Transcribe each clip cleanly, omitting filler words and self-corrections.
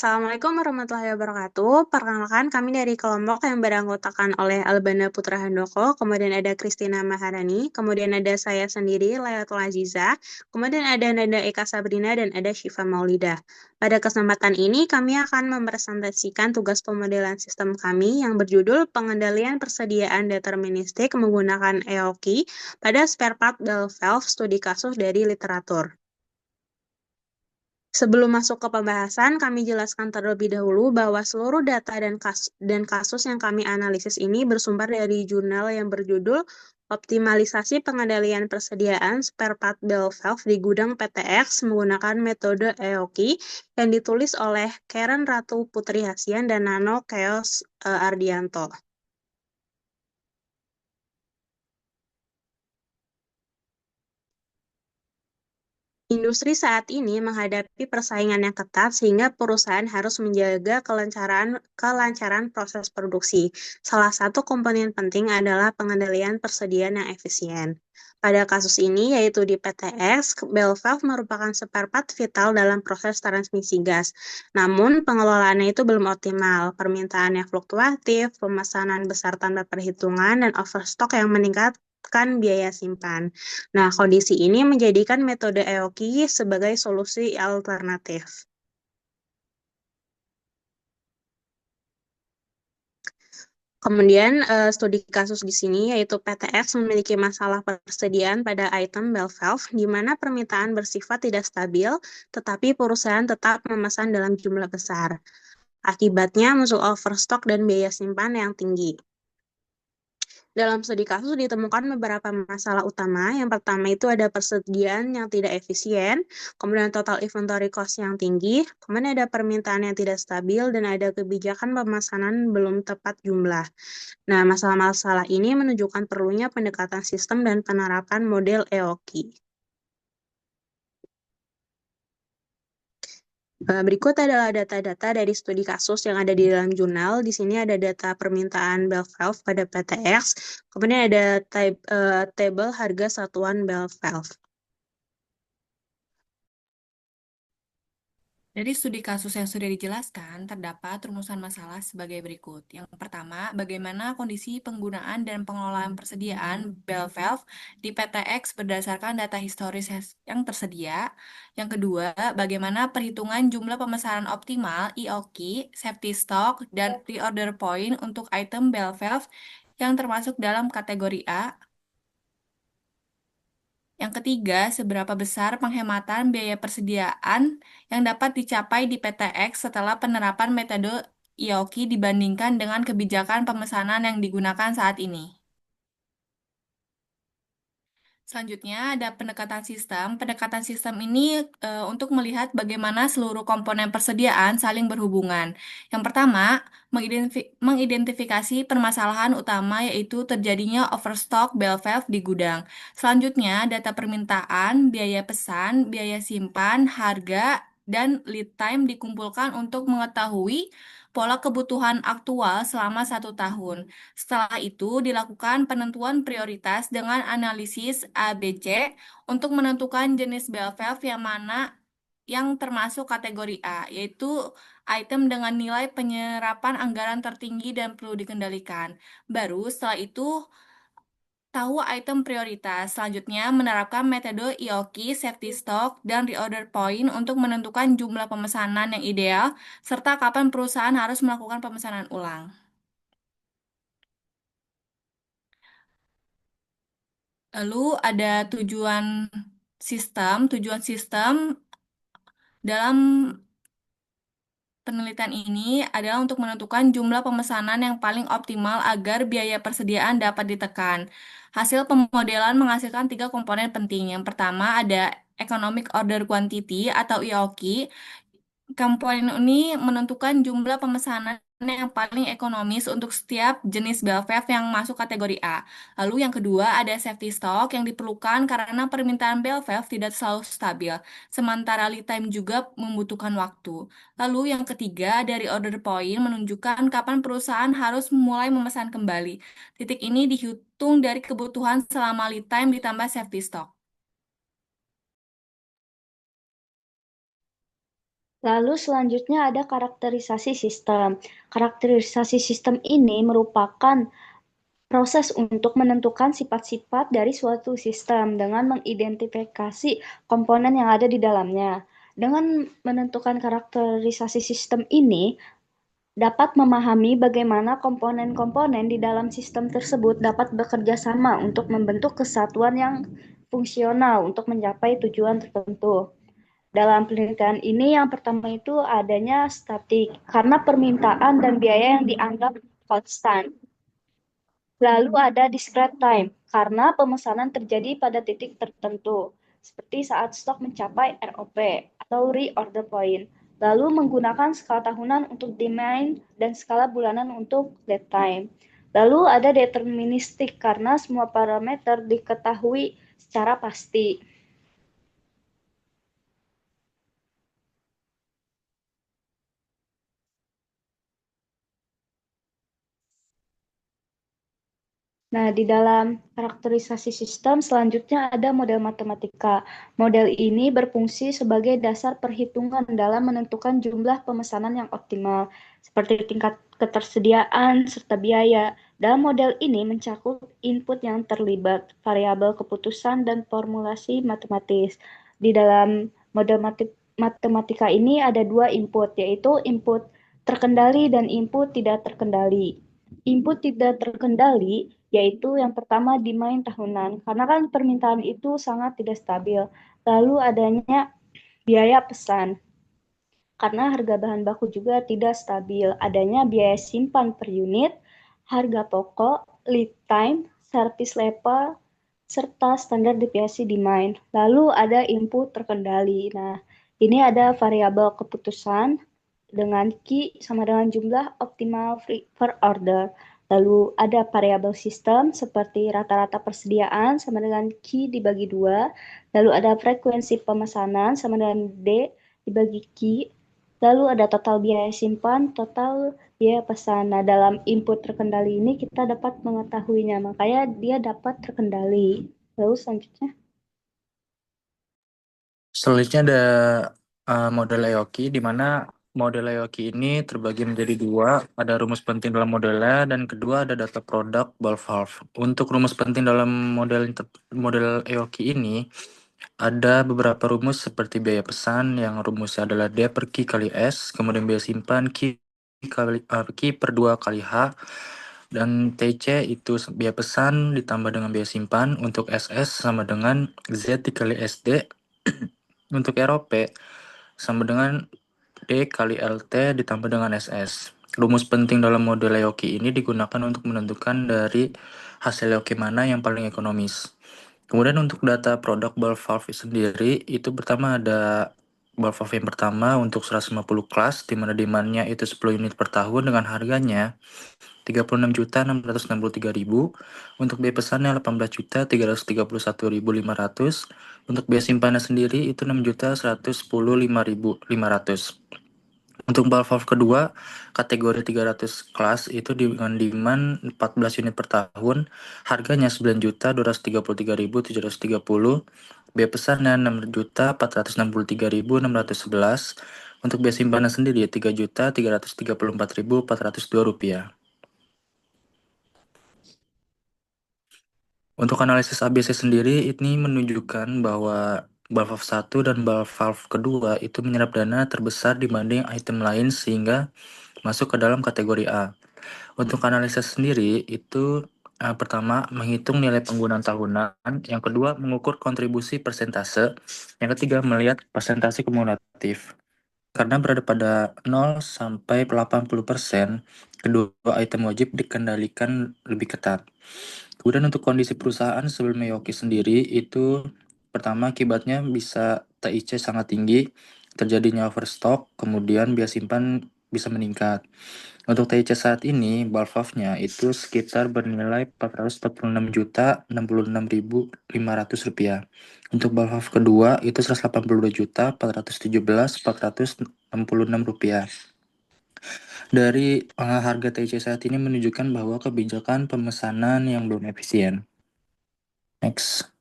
Assalamualaikum warahmatullahi wabarakatuh. Perkenalkan, kami dari kelompok yang beranggotakan oleh Albana Putra Handoko, kemudian ada Christina Maharani, kemudian ada saya sendiri, Layatul Aziza, kemudian ada Nada Eka Sabrina, dan ada Syifa Maulida. Pada kesempatan ini, kami akan mempresentasikan tugas pemodelan sistem kami yang berjudul Pengendalian Persediaan Deterministik menggunakan EOKI pada spare part valve studi kasus dari literatur. Sebelum masuk ke pembahasan, kami jelaskan terlebih dahulu bahwa seluruh data dan kasus yang kami analisis ini bersumber dari jurnal yang berjudul Optimalisasi Pengendalian Persediaan Spare Part Bell Valve di Gudang PTX menggunakan metode EOKI yang ditulis oleh Karen Ratu Putri Hasian dan Nano Chaos Ardianto. Industri saat ini menghadapi persaingan yang ketat sehingga perusahaan harus menjaga kelancaran proses produksi. Salah satu komponen penting adalah pengendalian persediaan yang efisien. Pada kasus ini, yaitu di PTX, bell valve merupakan spare part vital dalam proses transmisi gas. Namun, pengelolaannya itu belum optimal. Permintaan yang fluktuatif, pemesanan besar tanpa perhitungan, dan overstock yang meningkatkan biaya simpan. Nah, kondisi ini menjadikan metode EOKI sebagai solusi alternatif. Kemudian, studi kasus di sini yaitu PTX memiliki masalah persediaan pada item bell valve, di mana permintaan bersifat tidak stabil, tetapi perusahaan tetap memesan dalam jumlah besar. Akibatnya muncul overstock dan biaya simpan yang tinggi. Dalam studi kasus ditemukan beberapa masalah utama. Yang pertama itu ada persediaan yang tidak efisien, kemudian total inventory cost yang tinggi, kemudian ada permintaan yang tidak stabil, dan ada kebijakan pemesanan belum tepat jumlah. Nah, masalah-masalah ini menunjukkan perlunya pendekatan sistem dan penerapan model EOKI. Berikut adalah data-data dari studi kasus yang ada di dalam jurnal. Di sini ada data permintaan bell valve pada PTX, kemudian ada tabel harga satuan bell valve. Dari studi kasus yang sudah dijelaskan, terdapat rumusan masalah sebagai berikut. Yang pertama, bagaimana kondisi penggunaan dan pengelolaan persediaan bell valve di PTX berdasarkan data historis yang tersedia. Yang kedua, bagaimana perhitungan jumlah pemesanan optimal (IOQ), safety stock, dan pre-order point untuk item bell valve yang termasuk dalam kategori A. Yang ketiga, seberapa besar penghematan biaya persediaan yang dapat dicapai di PTX setelah penerapan metode IOKI dibandingkan dengan kebijakan pemesanan yang digunakan saat ini. Selanjutnya ada pendekatan sistem. Pendekatan sistem ini untuk melihat bagaimana seluruh komponen persediaan saling berhubungan. Yang pertama, mengidentifikasi permasalahan utama yaitu terjadinya overstock bell valve di gudang. Selanjutnya, data permintaan, biaya pesan, biaya simpan, harga, dan lead time dikumpulkan untuk mengetahui pola kebutuhan aktual selama 1 tahun. Setelah itu, dilakukan penentuan prioritas dengan analisis ABC untuk menentukan jenis bell valve yang mana yang termasuk kategori A, yaitu item dengan nilai penyerapan anggaran tertinggi dan perlu dikendalikan. Baru setelah itu, tahu item prioritas. Selanjutnya, menerapkan metode IOKI, safety stock, dan reorder point untuk menentukan jumlah pemesanan yang ideal, serta kapan perusahaan harus melakukan pemesanan ulang. Lalu ada tujuan sistem dalam penelitian ini adalah untuk menentukan jumlah pemesanan yang paling optimal agar biaya persediaan dapat ditekan. Hasil pemodelan menghasilkan 3 komponen penting. Yang pertama ada Economic Order Quantity atau EOQ. Komponen ini menentukan jumlah pemesanan yang paling ekonomis untuk setiap jenis bell valve yang masuk kategori A. Lalu yang kedua ada safety stock yang diperlukan karena permintaan bell valve tidak selalu stabil, sementara lead time juga membutuhkan waktu. Lalu yang ketiga dari order point menunjukkan kapan perusahaan harus mulai memesan kembali. Titik ini dihitung dari kebutuhan selama lead time ditambah safety stock. Lalu selanjutnya ada karakterisasi sistem. Karakterisasi sistem ini merupakan proses untuk menentukan sifat-sifat dari suatu sistem dengan mengidentifikasi komponen yang ada di dalamnya. Dengan menentukan karakterisasi sistem ini, dapat memahami bagaimana komponen-komponen di dalam sistem tersebut dapat bekerja sama untuk membentuk kesatuan yang fungsional untuk mencapai tujuan tertentu. Dalam penelitian ini yang pertama itu adanya statik, karena permintaan dan biaya yang dianggap konstan. Lalu ada discrete time, karena pemesanan terjadi pada titik tertentu, seperti saat stok mencapai ROP atau reorder point. Lalu menggunakan skala tahunan untuk demand dan skala bulanan untuk lead time. Lalu ada deterministik, karena semua parameter diketahui secara pasti. Nah, di dalam karakterisasi sistem selanjutnya ada model matematika. Model ini berfungsi sebagai dasar perhitungan dalam menentukan jumlah pemesanan yang optimal, seperti tingkat ketersediaan serta biaya. Dalam model ini mencakup input yang terlibat, variabel keputusan, dan formulasi matematis. Di dalam model matematika ini ada dua input, yaitu input terkendali dan input tidak terkendali. Input tidak terkendali yaitu yang pertama demand tahunan, karena kan permintaan itu sangat tidak stabil. Lalu adanya biaya pesan, karena harga bahan baku juga tidak stabil. Adanya biaya simpan per unit, harga pokok, lead time, service level, serta standar deviasi demand. Lalu ada input terkendali. Nah, ini ada variabel keputusan dengan key sama dengan jumlah optimal per order. Lalu ada variabel sistem seperti rata-rata persediaan sama dengan key dibagi 2. Lalu ada frekuensi pemesanan sama dengan D dibagi key. Lalu ada total biaya simpan, total biaya pesan. Nah, dalam input terkendali ini kita dapat mengetahuinya, makanya dia dapat terkendali. Lalu selanjutnya. Selanjutnya ada model Aoki, di mana model Aoki ini terbagi menjadi dua, ada rumus penting dalam modelnya, dan kedua ada data produk ball valve. Untuk rumus penting dalam model Aoki ini, ada beberapa rumus seperti biaya pesan, yang rumusnya adalah D per Q kali S, kemudian biaya simpan Q per 2 kali H, dan TC itu biaya pesan ditambah dengan biaya simpan, untuk SS sama dengan Z dikali SD, untuk ROP sama dengan D kali LT ditambah dengan SS. Rumus penting dalam model Aoki ini digunakan untuk menentukan dari hasil Aoki mana yang paling ekonomis. Kemudian untuk data produk ball valve sendiri, itu pertama ada ball valve yang pertama untuk 150 kelas, di mana demand-nya itu 10 unit per tahun dengan harganya 36.663.000. Untuk biaya pesannya 18.331.500. Untuk biaya simpannya sendiri itu 6.115.500. Untuk valve kedua, kategori 300 kelas itu dengan demand 14 unit per tahun, harganya 9.233.730. Biaya pesannya 6.463.611. Untuk biaya simpanan sendiri 3.334.402 rupiah. Untuk analisis ABC sendiri, ini menunjukkan bahwa valve 1 dan valve kedua itu menyerap dana terbesar dibanding item lain sehingga masuk ke dalam kategori A. Untuk analisis sendiri, itu pertama, menghitung nilai penggunaan tahunan, yang kedua, mengukur kontribusi persentase, yang ketiga, melihat persentase kumulatif. Karena berada pada 0 sampai 80%, kedua item wajib dikendalikan lebih ketat. Kemudian untuk kondisi perusahaan sebelum Meoki sendiri itu pertama akibatnya bisa TIC sangat tinggi, terjadinya overstock, kemudian biaya simpan bisa meningkat. Untuk TIC saat ini, valve-nya itu sekitar bernilai 446.066.500 rupiah. Untuk valve kedua itu 182.417.466 rupiah. Dari harga TIC saat ini menunjukkan bahwa kebijakan pemesanan yang belum efisien. Next.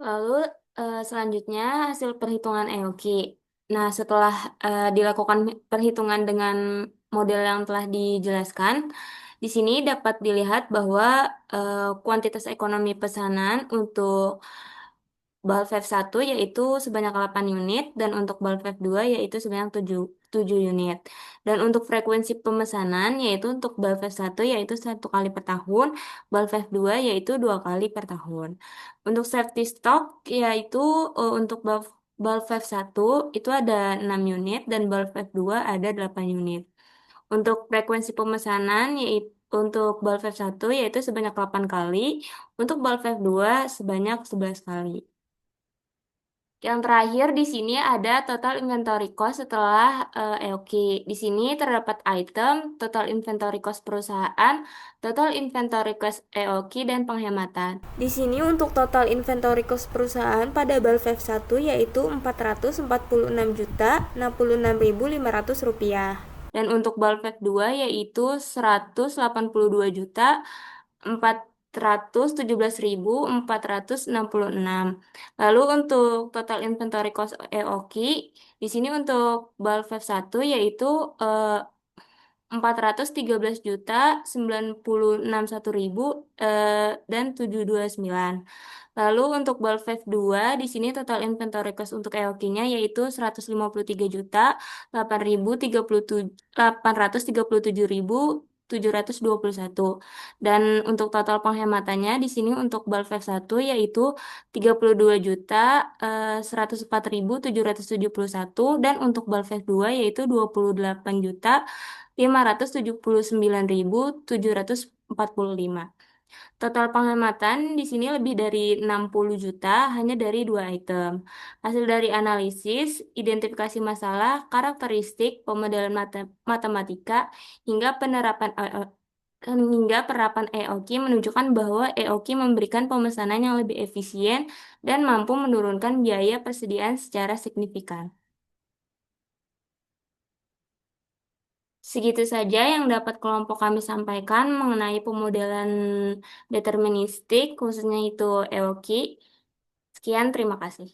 Lalu Selanjutnya hasil perhitungan EOQ. Nah, setelah dilakukan perhitungan dengan model yang telah dijelaskan, di sini dapat dilihat bahwa kuantitas ekonomi pesanan untuk Balfev 1 yaitu sebanyak 8 unit dan untuk Balfev 2 yaitu sebanyak 7 unit. Dan untuk frekuensi pemesanan yaitu untuk Balfev 1 yaitu 1 kali per tahun, Balfev 2 yaitu 2 kali per tahun. Untuk safety stock yaitu untuk Balfev 1 itu ada 6 unit dan Balfev 2 ada 8 unit. Untuk frekuensi pemesanan yaitu untuk Balfev 1 yaitu sebanyak 8 kali, untuk Balfev 2 sebanyak 11 kali. Yang terakhir di sini ada total inventory cost setelah EOQ. Di sini terdapat item, total inventory cost perusahaan, total inventory cost EOQ, dan penghematan. Di sini untuk total inventory cost perusahaan pada Balfev 1 yaitu Rp446.066.500. Dan untuk Balfev 2 yaitu Rp182.417.466. Lalu untuk total inventory cost EOQ, di sini untuk Balfev 1 yaitu 413.961.000 dan 729. Lalu untuk Balfev 2 di sini total inventory cost untuk EOQ-nya yaitu 153.837.721. Dan untuk total penghematannya di sini untuk Balfev 1 yaitu 32.104.771 dan untuk Balfev 2 yaitu 28.579.745. Total penghematan di sini lebih dari 60 juta hanya dari 2 item. Hasil dari analisis, identifikasi masalah, karakteristik, pemodelan matematika, hingga penerapan EOQ menunjukkan bahwa EOQ memberikan pemesanan yang lebih efisien dan mampu menurunkan biaya persediaan secara signifikan. Segitu saja yang dapat kelompok kami sampaikan mengenai pemodelan deterministik, khususnya itu EOQ. Sekian, terima kasih.